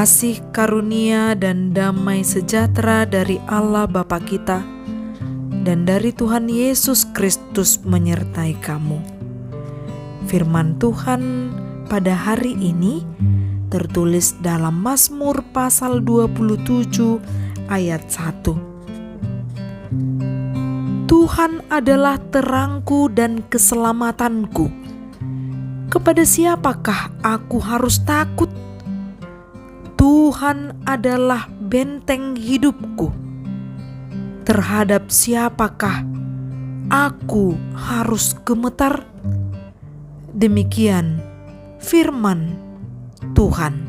Kasih karunia dan damai sejahtera dari Allah Bapa kita dan dari Tuhan Yesus Kristus menyertai kamu. Firman Tuhan pada hari ini tertulis dalam Mazmur pasal 27 ayat 1. Tuhan adalah terangku dan keselamatanku. Kepada siapakah aku harus takut? Tuhan adalah benteng hidupku. Terhadap siapakah aku harus gemetar? Demikian firman Tuhan.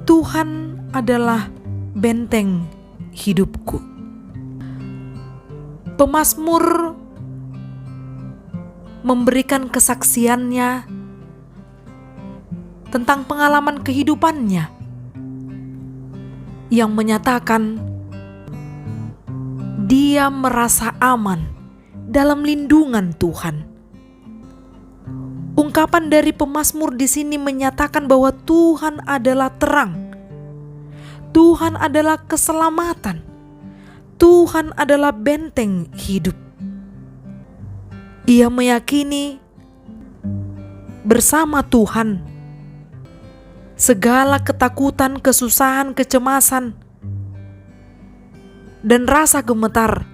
Tuhan adalah benteng hidupku. Pemazmur memberikan kesaksiannya tentang pengalaman kehidupannya yang menyatakan dia merasa aman dalam lindungan Tuhan. Ungkapan dari pemazmur di sini menyatakan bahwa Tuhan adalah terang, Tuhan adalah keselamatan, Tuhan adalah benteng hidup. Ia meyakini bersama Tuhan segala ketakutan, kesusahan, kecemasan, dan rasa gemetar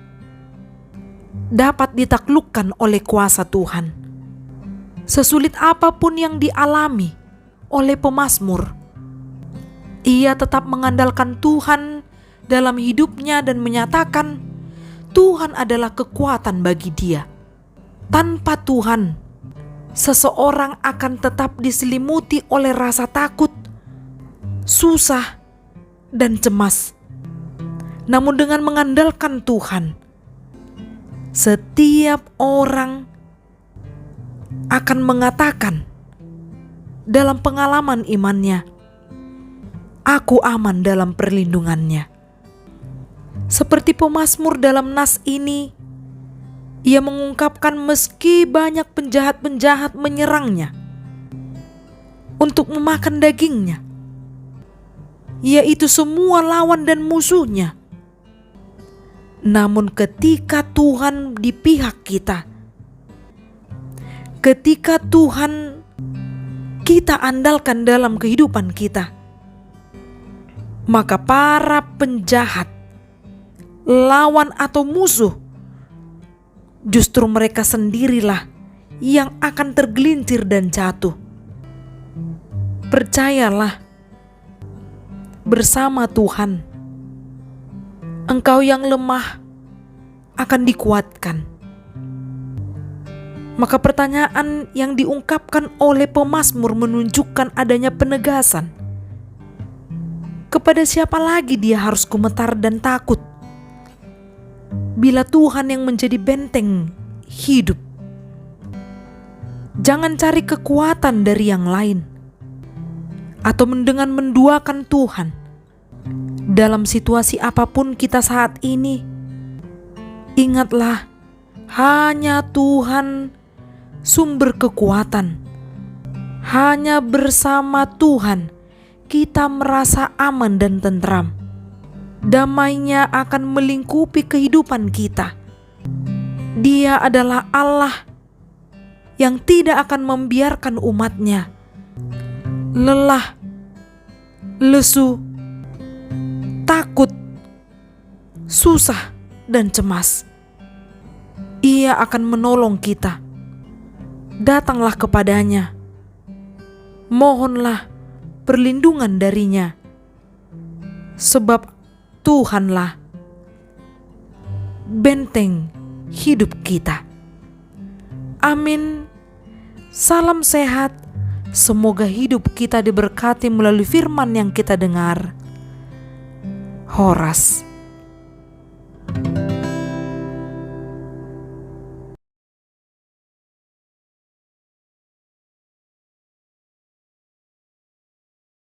dapat ditaklukkan oleh kuasa Tuhan. Sesulit apapun yang dialami oleh pemazmur, ia tetap mengandalkan Tuhan dalam hidupnya dan menyatakan Tuhan adalah kekuatan bagi dia. Tanpa Tuhan, seseorang akan tetap diselimuti oleh rasa takut, susah, dan cemas. Namun dengan mengandalkan Tuhan, setiap orang akan mengatakan dalam pengalaman imannya, "Aku aman dalam perlindungannya." Seperti pemazmur dalam nas ini, ia mengungkapkan meski banyak penjahat-penjahat menyerangnya untuk memakan dagingnya, yaitu semua lawan dan musuhnya. Namun ketika Tuhan di pihak kita, ketika Tuhan kita andalkan dalam kehidupan kita, maka para penjahat, lawan atau musuh, justru mereka sendirilah yang akan tergelincir dan jatuh. Percayalah, bersama Tuhan, engkau yang lemah akan dikuatkan. Maka pertanyaan yang diungkapkan oleh pemazmur menunjukkan adanya penegasan. Kepada siapa lagi dia harus gemetar dan takut bila Tuhan yang menjadi benteng hidup? Jangan cari kekuatan dari yang lain atau dengan menduakan Tuhan. Dalam situasi apapun kita saat ini, ingatlah hanya Tuhan sumber kekuatan. Hanya bersama Tuhan kita merasa aman dan tentram. Damainya akan melingkupi kehidupan kita. Dia adalah Allah yang tidak akan membiarkan umatnya lelah, lesu, takut, susah, dan cemas. Ia akan menolong kita. Datanglah kepadanya, mohonlah perlindungan darinya, sebab Tuhanlah benteng hidup kita. Amin. Salam sehat. Semoga hidup kita diberkati melalui firman yang kita dengar. Horas.